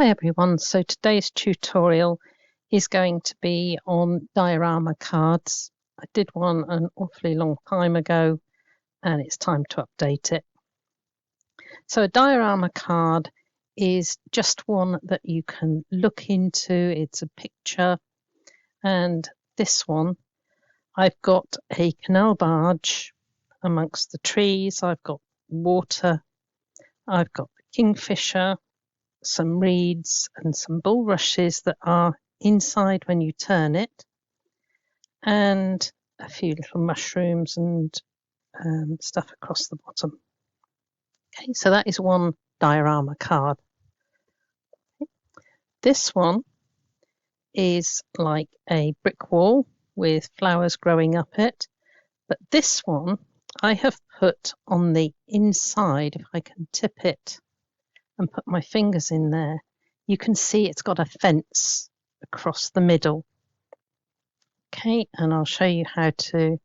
Hi everyone, so today's tutorial is going to be on diorama cards. I did one an awfully long time ago and it's time to update it. So a diorama card is just one that you can look into. It's a picture, and this one I've got a canal barge amongst the trees, I've got water, I've got the kingfisher, some reeds and some bulrushes that are inside when you turn it, and a few little mushrooms and stuff across the bottom. Okay, so that is one diorama card. This one is like a brick wall with flowers growing up it, but this one I have put on the inside. If I can tip it and put my fingers in there, you can see it's got a fence across the middle. Okay, and I'll show you how to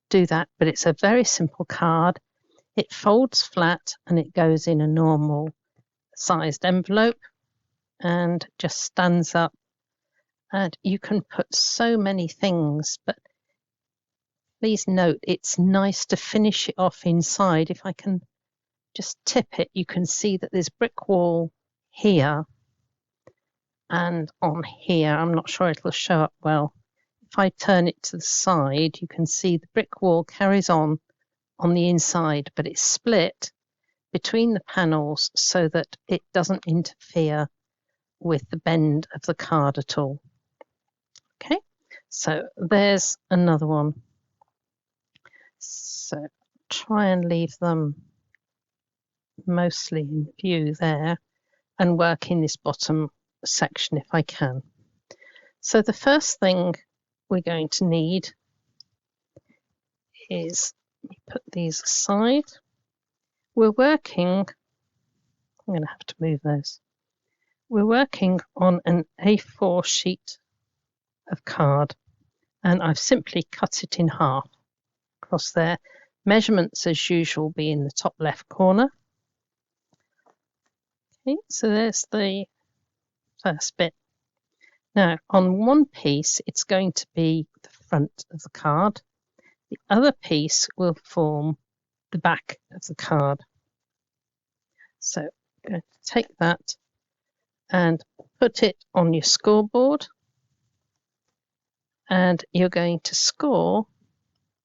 do that, but it's a very simple card. It folds flat and it goes in a normal sized envelope and just stands up, and you can put so many things, but please note it's nice to finish it off inside. If I can just tip it, you can see that there's brick wall here and on here. I'm not sure it'll show up well. If I turn it to the side, you can see the brick wall carries on the inside, but it's split between the panels so that it doesn't interfere with the bend of the card at all. Okay, so there's another one. So try and leave them mostly in view there and work in this bottom section if I can. So the first thing we're going to need is, put these aside. We're working, I'm going to have to move those. We're working on an A4 sheet of card, and I've simply cut it in half across there. Measurements as usual be in the top left corner. Okay, so there's the first bit. Now on one piece it's going to be the front of the card. The other piece will form the back of the card. So I'm going to take that and put it on your scoreboard, and you're going to score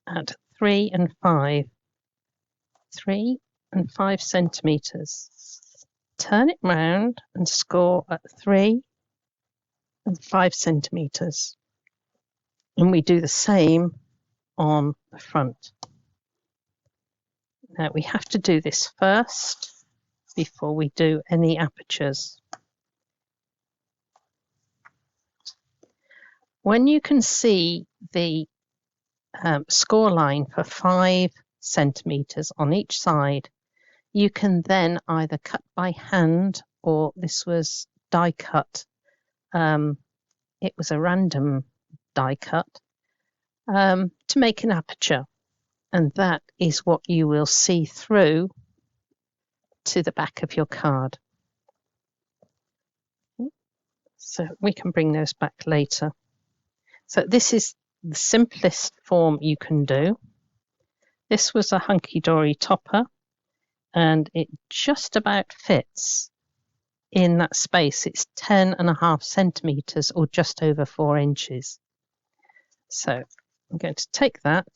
at 3 and 5. 3 and 5 centimeters. Turn it round and score at 3 and 5 centimeters. And we do the same on the front. Now we have to do this first before we do any apertures. When you can see the score line for 5 centimeters on each side, you can then either cut by hand, or this was die cut. It was a random die cut to make an aperture, and that is what you will see through to the back of your card. So we can bring those back later. So this is the simplest form you can do. This was a hunky-dory topper, and it just about fits in that space. It's 10.5 centimeters, or just over 4 inches. So I'm going to take that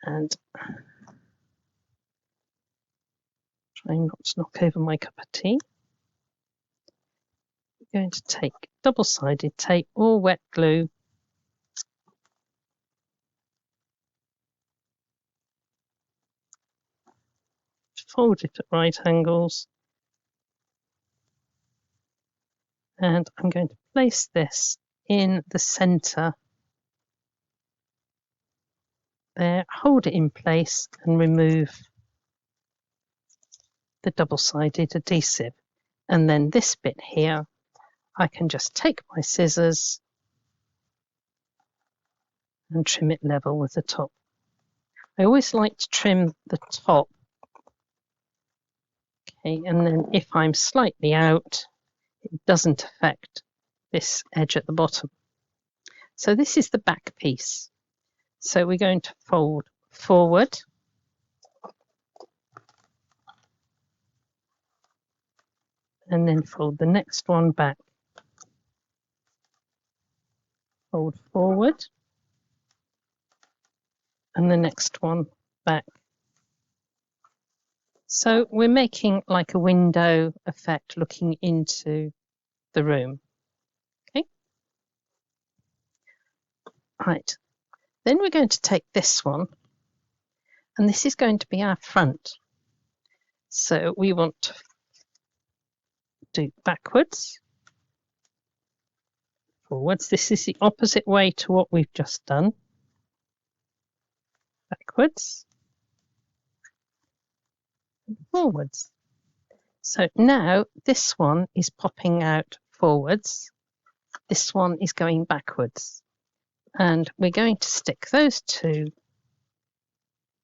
and try not to knock over my cup of tea. I'm going to take double-sided tape or wet glue, fold it at right angles, and I'm going to place this in the center there, hold it in place and remove the double-sided adhesive. And then this bit here, I can just take my scissors and trim it level with the top. I always like to trim the top. Okay, and then if I'm slightly out, it doesn't affect this edge at the bottom. So this is the back piece. So we're going to fold forward and then fold the next one back. Fold forward and the next one back. So we're making like a window effect looking into the room. Okay. Right. Then we're going to take this one, and this is going to be our front. So we want to do backwards, forwards. This is the opposite way to what we've just done. Backwards, and forwards. So now this one is popping out forwards. This one is going backwards. And we're going to stick those two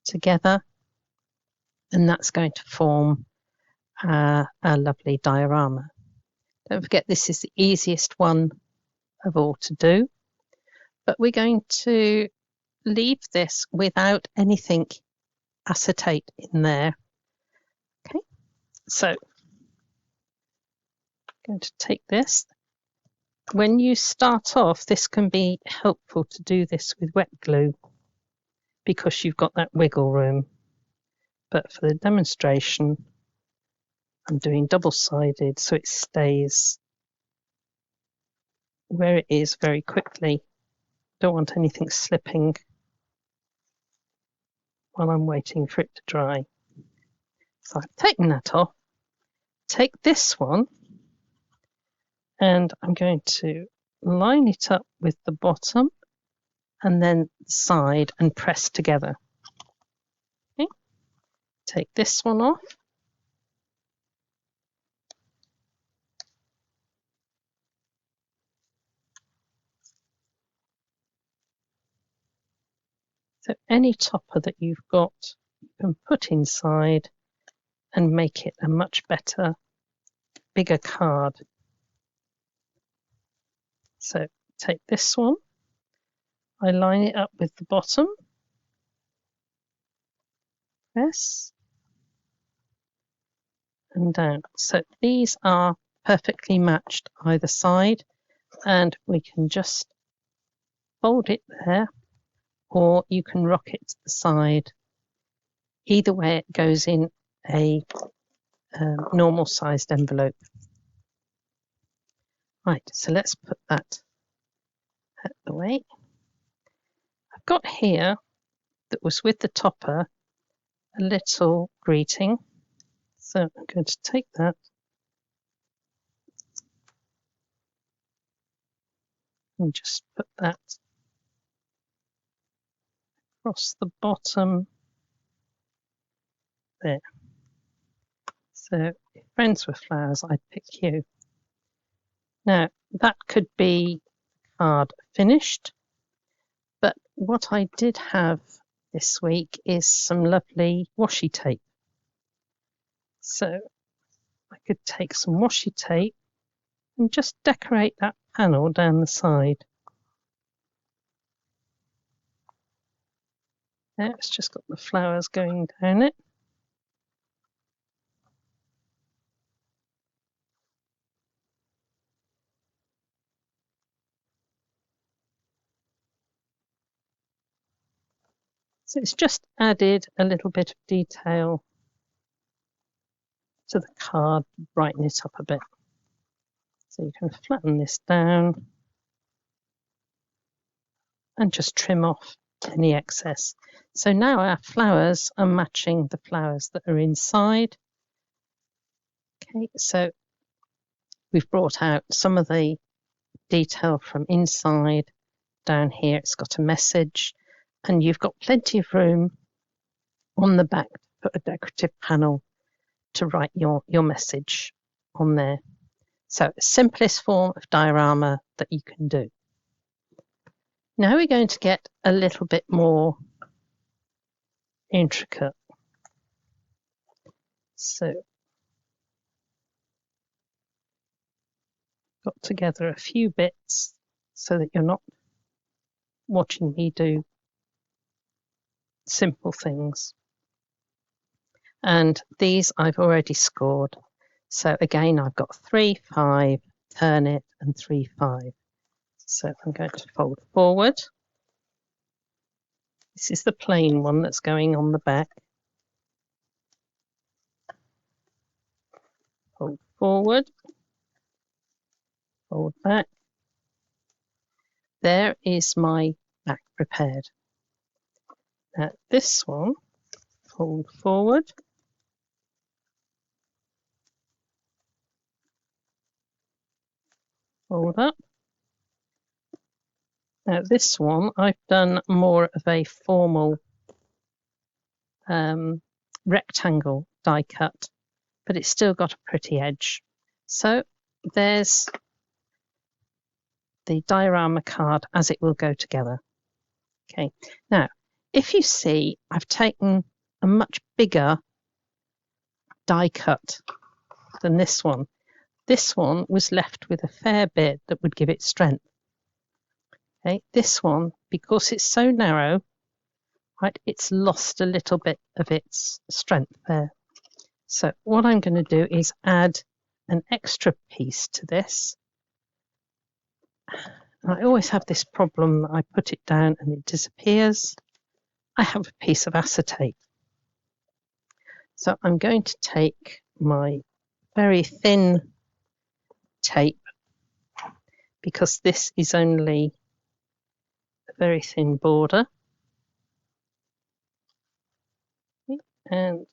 together, and that's going to form our lovely diorama. Don't forget, this is the easiest one of all to do, but we're going to leave this without anything acetate in there. Okay, so I'm going to take this. When you start off, this can be helpful to do this with wet glue because you've got that wiggle room. But for the demonstration, I'm doing double-sided so it stays where it is very quickly. Don't want anything slipping while I'm waiting for it to dry. So I've taken that off. Take this one and I'm going to line it up with the bottom and then the side and press together. Okay. Take this one off. So any topper that you've got, you can put inside and make it a much better, bigger card. So take this one, I line it up with the bottom, press, and down. So these are perfectly matched either side, and we can just fold it there, or you can rock it to the side. Either way, it goes in a normal sized envelope. Right, so let's put that out the way. I've got here, that was with the topper, a little greeting. So I'm going to take that and just put that across the bottom there. So if friends were flowers, I'd pick you. Now that could be card finished, but what I did have this week is some lovely washi tape. So I could take some washi tape and just decorate that panel down the side. There, it's just got the flowers going down it. So it's just added a little bit of detail to the card, brighten it up a bit. So you can flatten this down and just trim off any excess. So now our flowers are matching the flowers that are inside. Okay, so we've brought out some of the detail from inside. Down here it's got a message, and you've got plenty of room on the back to put a decorative panel to write your message on there. So simplest form of diorama that you can do. Now we're going to get a little bit more intricate. So got together a few bits so that you're not watching me do simple things. And these I've already scored. So again, I've got 3, 5, turn it, and 3, 5. So I'm going to fold forward. This is the plain one that's going on the back. Fold forward, fold back. There is my back prepared. Now this one, fold forward, fold up. Now this one, I've done more of a formal rectangle die cut, but it's still got a pretty edge. So there's the diorama card as it will go together. Okay, now if you see, I've taken a much bigger die cut than this one. This one was left with a fair bit that would give it strength. Okay, this one, because it's so narrow, right, it's lost a little bit of its strength there. So what I'm going to do is add an extra piece to this. I always have this problem that I put it down and it disappears. I have a piece of acetate. So I'm going to take my very thin tape, because this is only a very thin border. And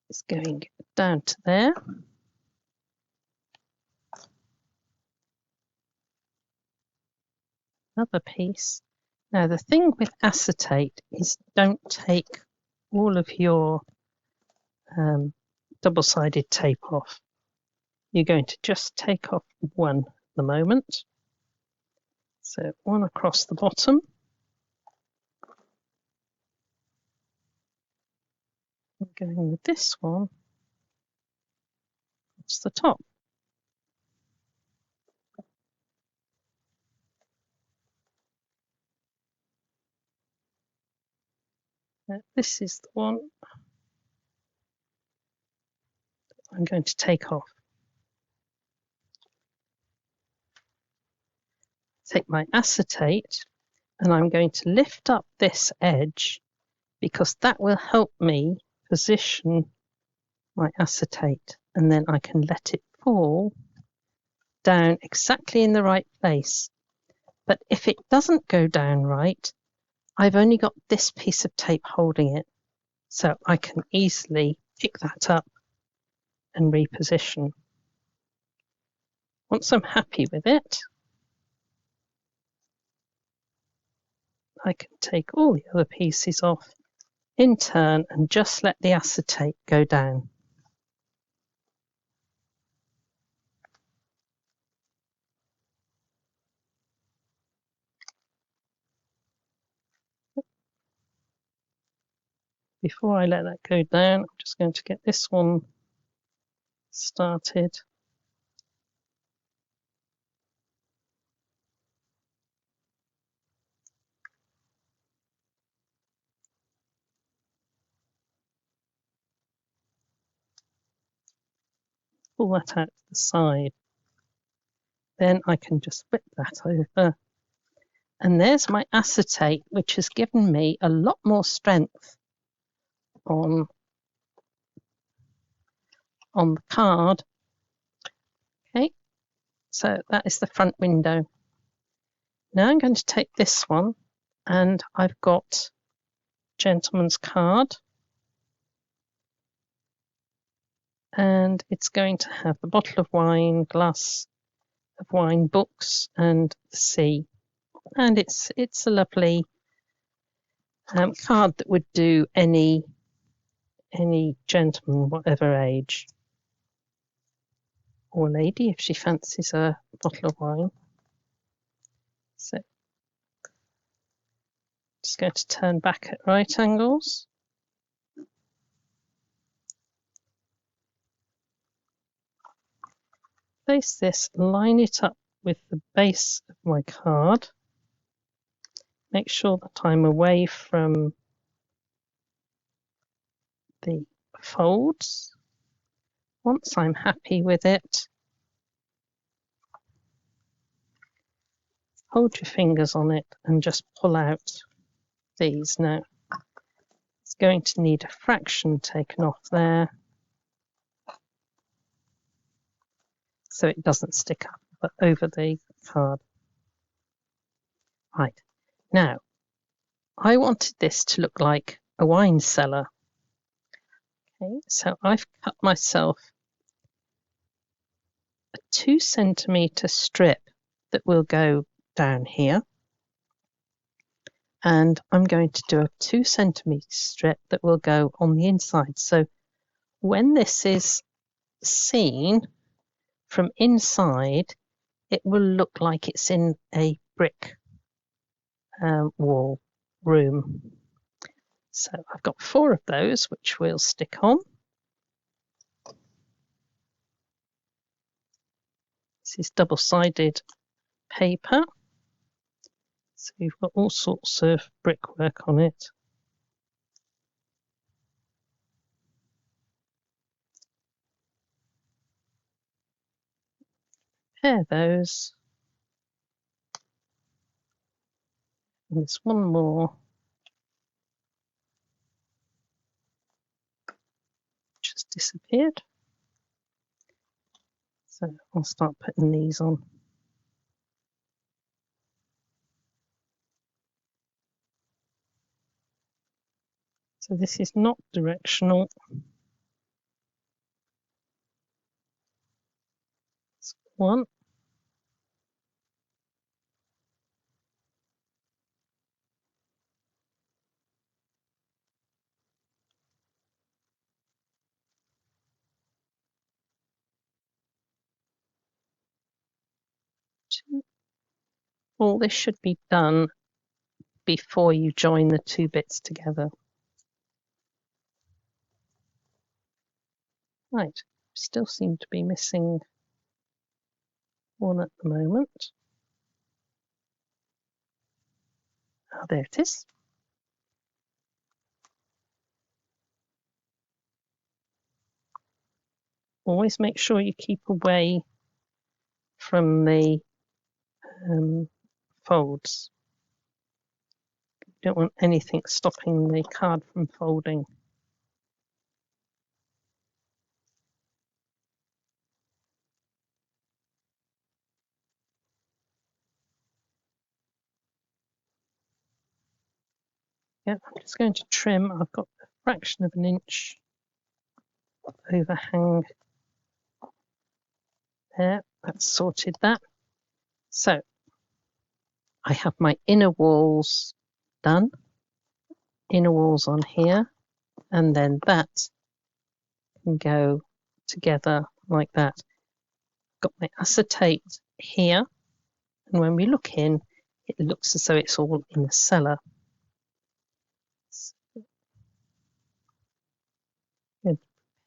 it's going down to there. Another piece. Now the thing with acetate is don't take all of your double-sided tape off. You're going to just take off one at the moment. So one across the bottom. I'm going with this one across the top. Now, this is the one I'm going to take off. Take my acetate and I'm going to lift up this edge, because that will help me position my acetate, and then I can let it fall down exactly in the right place. But if it doesn't go down right, I've only got this piece of tape holding it, so I can easily pick that up and reposition. Once I'm happy with it, I can take all the other pieces off in turn and just let the acetate go down. Before I let that go down, I'm just going to get this one started. Pull that out to the side. Then I can just flip that over. And there's my acetate, which has given me a lot more strength on the card. Okay, so that is the front window. Now I'm going to take this one, and I've got gentleman's card, and it's going to have the bottle of wine, glass of wine, books, and the sea. And it's a lovely card that would do any gentleman, whatever age, or lady if she fancies a bottle of wine. So just going to turn back at right angles. place this, line it up with the base of my card. Make sure that I'm away from the folds. Once I'm happy with it, hold your fingers on it and just pull out these. Now, it's going to need a fraction taken off there so it doesn't stick up over the card. Right, now, I wanted this to look like a wine cellar. Okay, so I've cut myself a 2 centimetre strip that will go down here, and I'm going to do a 2 centimetre strip that will go on the inside. So when this is seen from inside, it will look like it's in a brick wall room. So I've got 4 of those which we'll stick on. This is double-sided paper, so you've got all sorts of brickwork on it. Pair those. And there's one more which has disappeared. So I'll start putting these on. So this is not directional. That's one. Two. All this should be done before you join the 2 bits together. Right, still seem to be missing one at the moment. Oh, there it is. Always make sure you keep away from the folds. You don't want anything stopping the card from folding. Yeah, I'm just going to trim. I've got a fraction of an inch overhang there. That's sorted that. So I have my inner walls done. Inner walls on here, and then that can go together like that. Got my acetate here, and when we look in, it looks as though it's all in the cellar.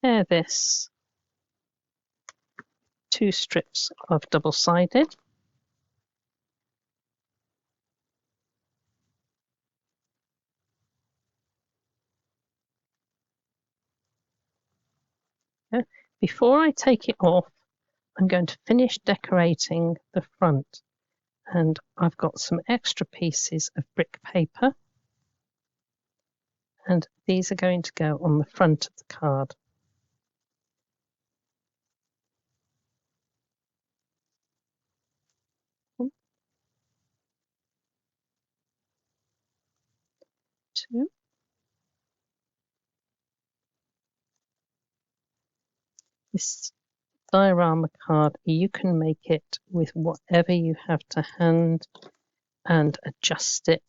Prepare this 2 strips of double-sided. Before I take it off, I'm going to finish decorating the front, and I've got some extra pieces of brick paper, and these are going to go on the front of the card. Two. This diorama card, you can make it with whatever you have to hand and adjust it.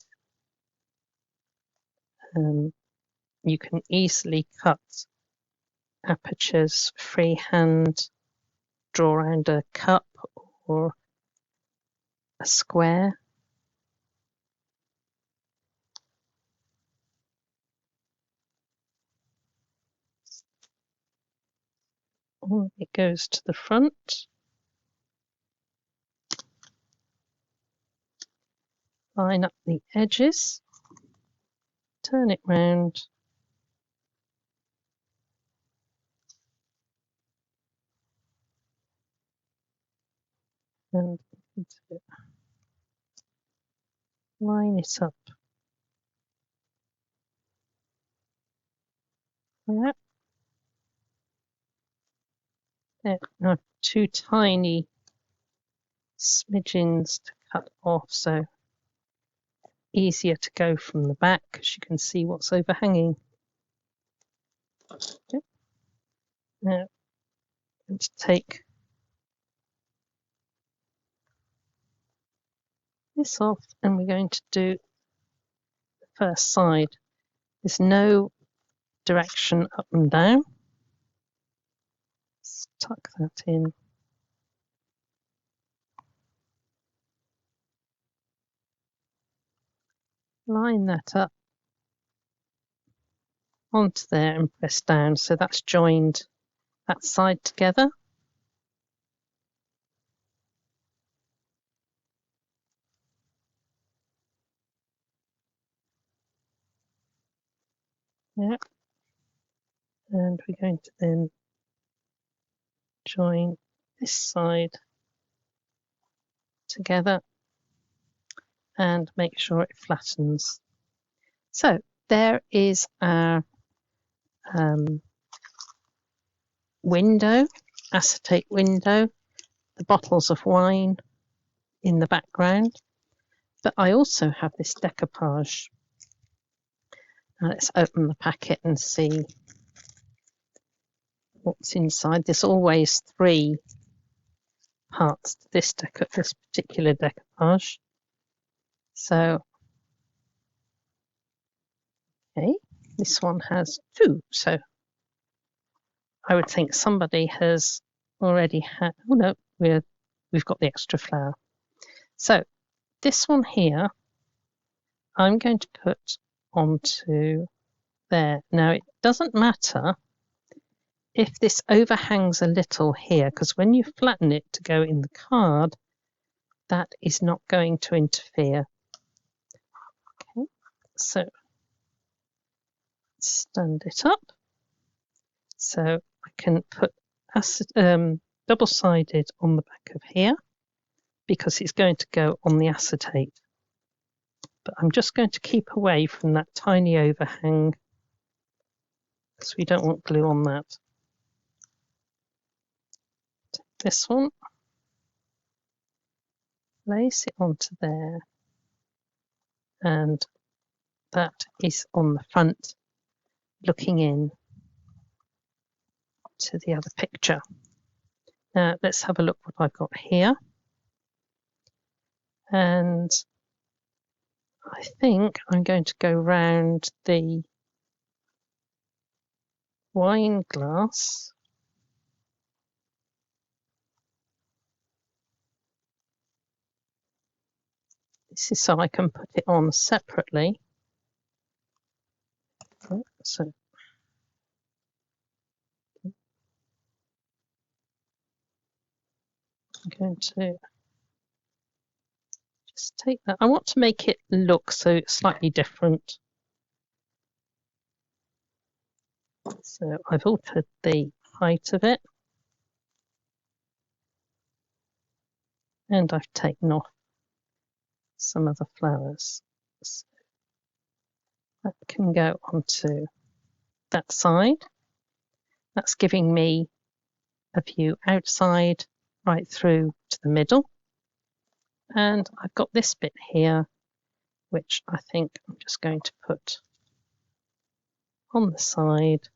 You can easily cut apertures freehand, draw around a cup or a square. It goes to the front. line up the edges, turn it round, and line it up. Like that. There are two tiny smidgens to cut off, so easier to go from the back because you can see what's overhanging. Okay. Now I'm going to take this off and we're going to do the first side. There's no direction up and down. Let's tuck that in. Line that up onto there and press down, so that's joined that side together. Yeah. And we're going to then join this side together and make sure it flattens. So there is our window, acetate window, the bottles of wine in the background. But I also have this decoupage. Now let's open the packet and see what's inside. There's always 3 parts to this particular decoupage. So, okay, this one has 2. So I would think somebody has already had. Oh no, we've got the extra flower. So this one here, I'm going to put onto there. Now it doesn't matter if this overhangs a little here, because when you flatten it to go in the card, that is not going to interfere. Okay, so stand it up. So I can put double-sided on the back of here because it's going to go on the acetate. But I'm just going to keep away from that tiny overhang because we don't want glue on that. Take this one, place it onto there, and that is on the front looking in to the other picture. Now let's have a look what I've got here. And I think I'm going to go round the wine glass. This is so I can put it on separately. So I'm going to just take that. I want to make it look so slightly different. So I've altered the height of it. And I've taken off some of the flowers. So that can go onto that side. That's giving me a view outside right through to the middle. And I've got this bit here, which I think I'm just going to put on the side.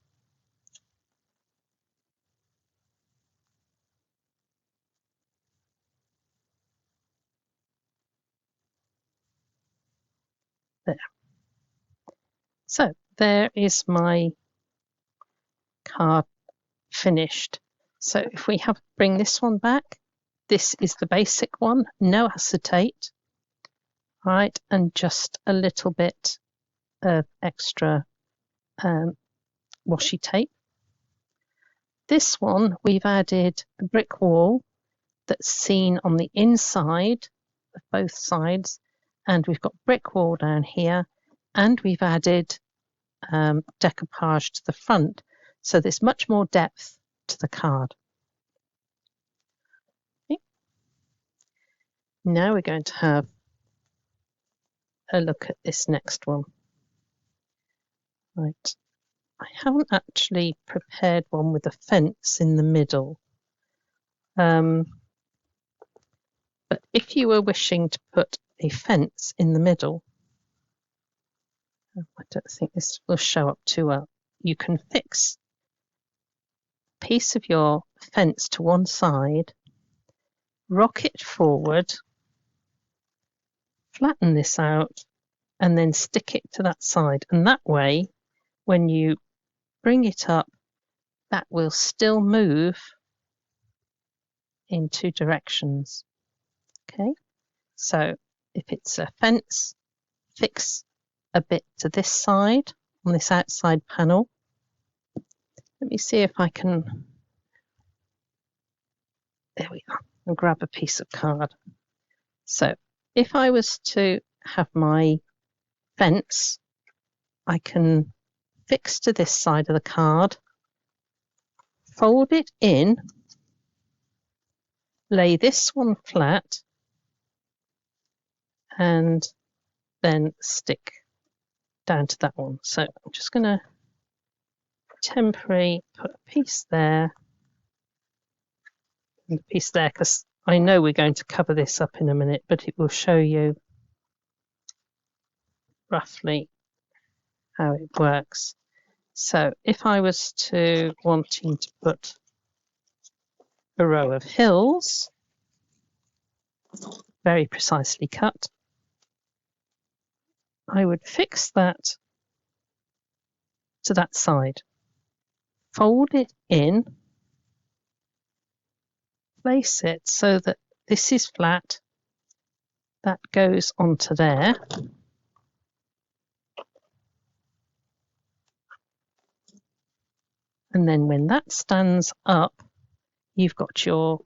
There. So there is my card finished. So if we bring this one back, this is the basic one, no acetate, right, and just a little bit of extra washi tape. This one we've added a brick wall that's seen on the inside of both sides, and we've got brick wall down here, and we've added decoupage to the front, so there's much more depth to the card. Okay. Now we're going to have a look at this next one. Right, I haven't actually prepared one with a fence in the middle, but if you were wishing to put a fence in the middle, I don't think this will show up too well. You can fix a piece of your fence to one side, rock it forward, flatten this out, and then stick it to that side. And that way, when you bring it up, that will still move in two directions. Okay, so if it's a fence, fix a bit to this side on this outside panel. Let me see if I can, there we are, and grab a piece of card. So if I was to have my fence, I can fix to this side of the card, fold it in, lay this one flat, and then stick down to that one. So I'm just going to temporarily put a piece there and a piece there, because I know we're going to cover this up in a minute, but it will show you roughly how it works. So if I was to wanting to put a row of hills, very precisely cut, I would fix that to that side, fold it in, place it so that this is flat, that goes onto there, and then when that stands up, you've got your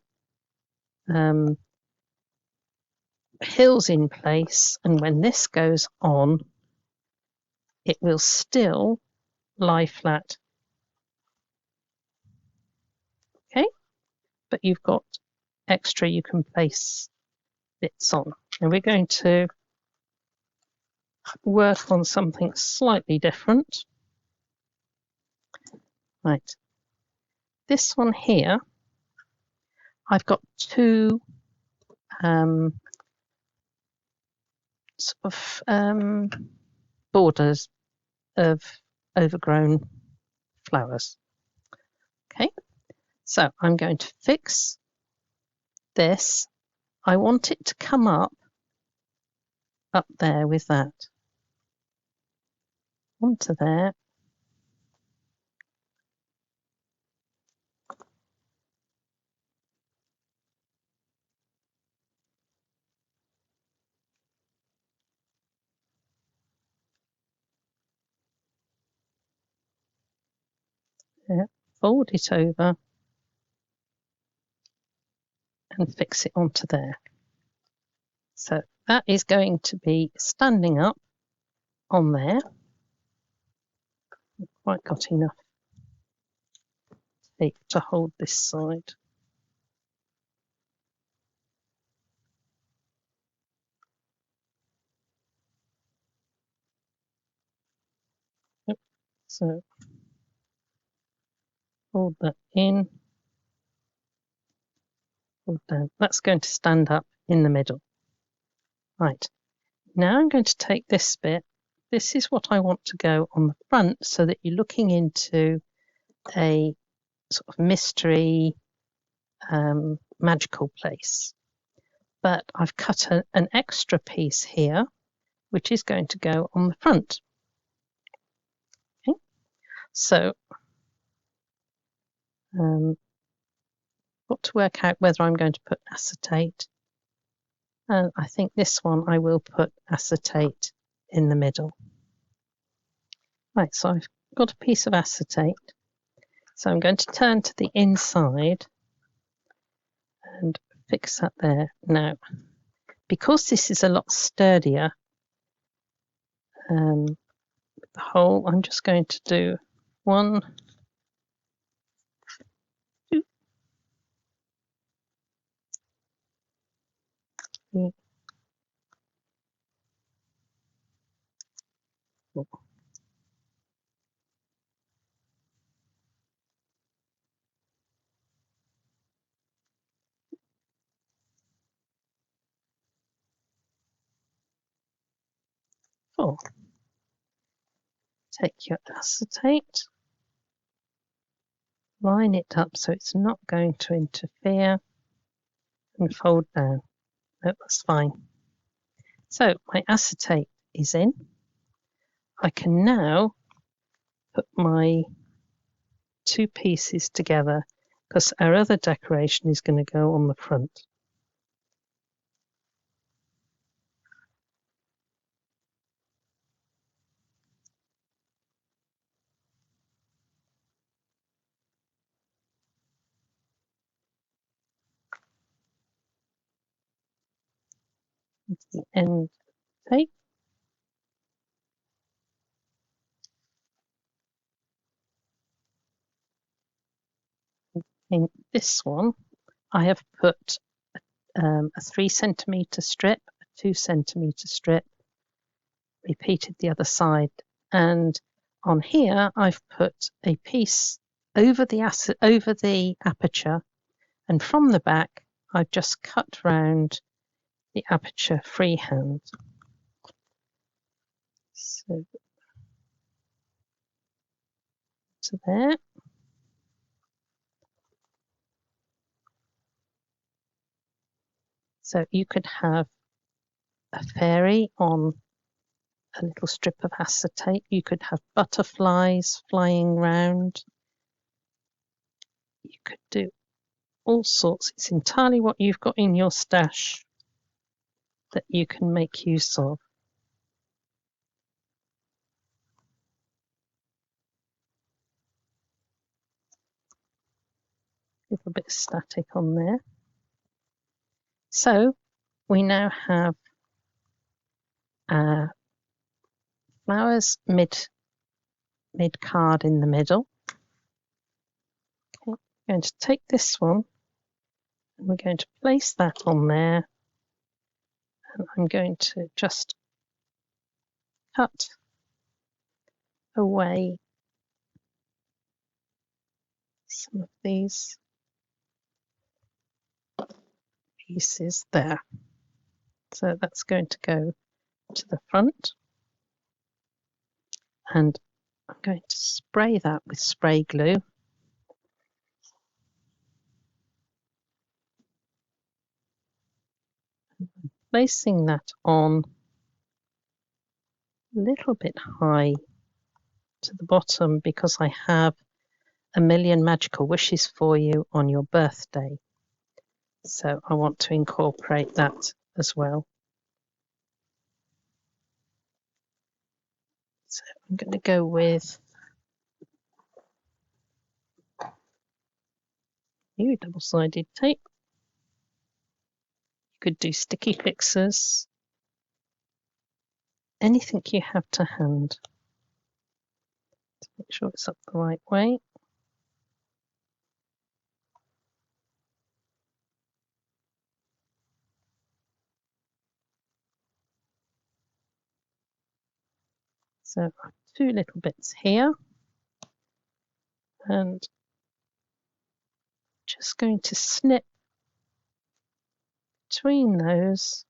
hills in place, and when this goes on, it will still lie flat. Okay, but you've got extra you can place bits on. And we're going to work on something slightly different. Right, this one here, I've got two sort of borders of overgrown flowers. Okay, so I'm going to fix this. I want it to come up there with that onto there. There, fold it over and fix it onto there. So that is going to be standing up on there. I've quite got enough tape to hold this side. Yep. So hold that in, hold down. That's going to stand up in the middle. Right, now I'm going to take this bit. This is what I want to go on the front, so that you're looking into a sort of mystery, magical place. But I've cut an extra piece here, which is going to go on the front. Okay, so got to work out whether I'm going to put acetate. And I think this one I will put acetate in the middle. Right, so I've got a piece of acetate. So I'm going to turn to the inside and fix that there. Now, because this is a lot sturdier, the hole, I'm just going to do 1, 2, 3, 4. Take your acetate, line it up so it's not going to interfere, and fold down. No, that's fine. So my acetate is in. I can now put my 2 pieces together because our other decoration is going to go on the front. The end tape. In this one, I have put a 3 centimetre strip, a 2 centimetre strip, repeated the other side, and on here I've put a piece over the aperture, and from the back I've just cut round the aperture freehand. So to there. So you could have a fairy on a little strip of acetate. You could have butterflies flying round. You could do all sorts. It's entirely what you've got in your stash that you can make use of. A little bit of static on there. So we now have flowers mid card in the middle. Okay, I'm going to take this one and we're going to place that on there, and I'm going to just cut away some of these pieces there. So that's going to go to the front, and I'm going to spray that with spray glue. Placing that on a little bit high to the bottom because I have a million magical wishes for you on your birthday. So I want to incorporate that as well. So I'm going to go with new double-sided tape. You could do sticky fixers, anything you have to hand. Make sure it's up the right way. So I've 2 little bits here, and just going to snip between those.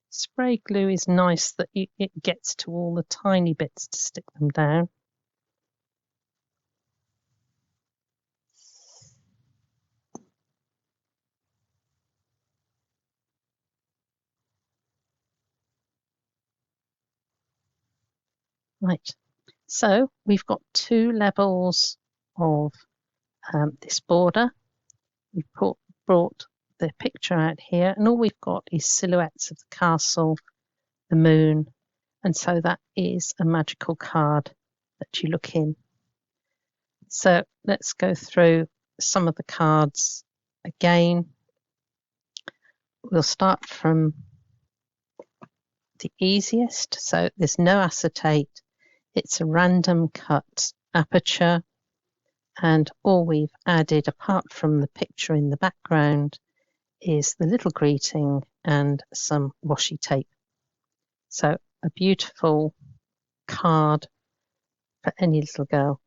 Spray glue is nice that it gets to all the tiny bits to stick them down. Right, so we've got 2 levels of this border. We've brought the picture out here, and all we've got is silhouettes of the castle, the moon, and so that is a magical card that you look in. So let's go through some of the cards again. We'll start from the easiest. So there's no acetate. It's a random cut aperture. And all we've added, apart from the picture in the background, is the little greeting and some washi tape. So a beautiful card for any little girl.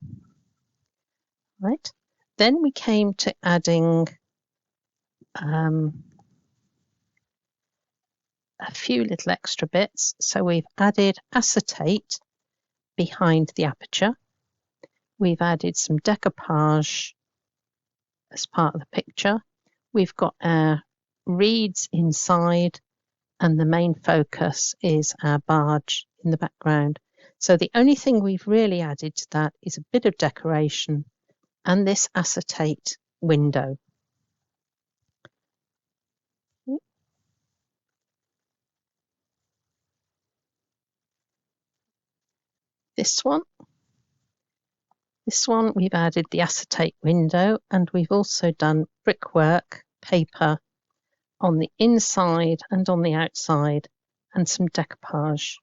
Right. Then we came to adding a few little extra bits. So we've added acetate behind the aperture. We've added some decoupage as part of the picture. We've got our reeds inside, and the main focus is our barge in the background. So the only thing we've really added to that is a bit of decoration and this acetate window. This one we've added the acetate window, and we've also done brickwork paper on the inside and on the outside, and some decoupage.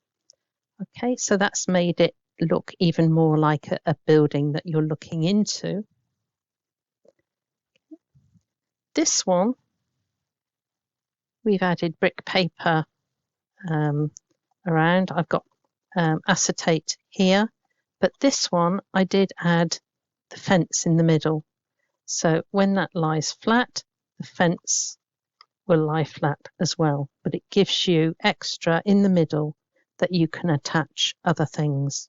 Okay, so that's made it look even more like a building that you're looking into. This one, we've added brick paper around. I've got acetate here, but this one I did add the fence in the middle. So when that lies flat, the fence will lie flat as well, but it gives you extra in the middle that you can attach other things.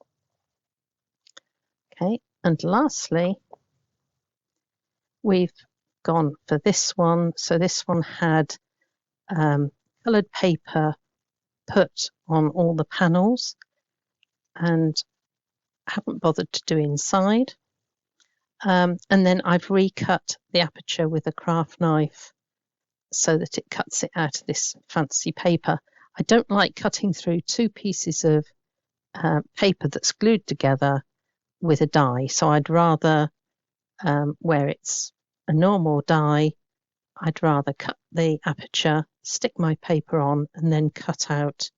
Okay, and lastly, we've gone for this one. So this one had coloured paper put on all the panels, and haven't bothered to do inside. And then I've recut the aperture with a craft knife so that it cuts it out of this fancy paper. I don't like cutting through two pieces of paper that's glued together with a die, so I'd rather, where it's a normal die, I'd rather cut the aperture, stick my paper on, and then cut out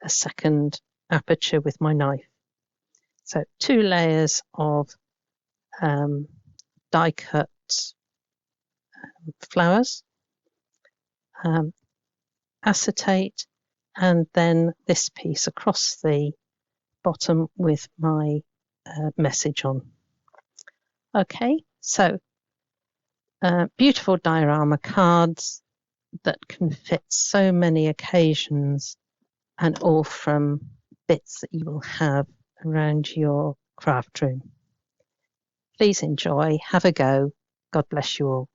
a second aperture with my knife. So 2 layers of die cut flowers, acetate, and then this piece across the bottom with my message on. Okay, so beautiful diorama cards that can fit so many occasions, and all from bits that you will have around your craft room. Please enjoy, have a go. God bless you all.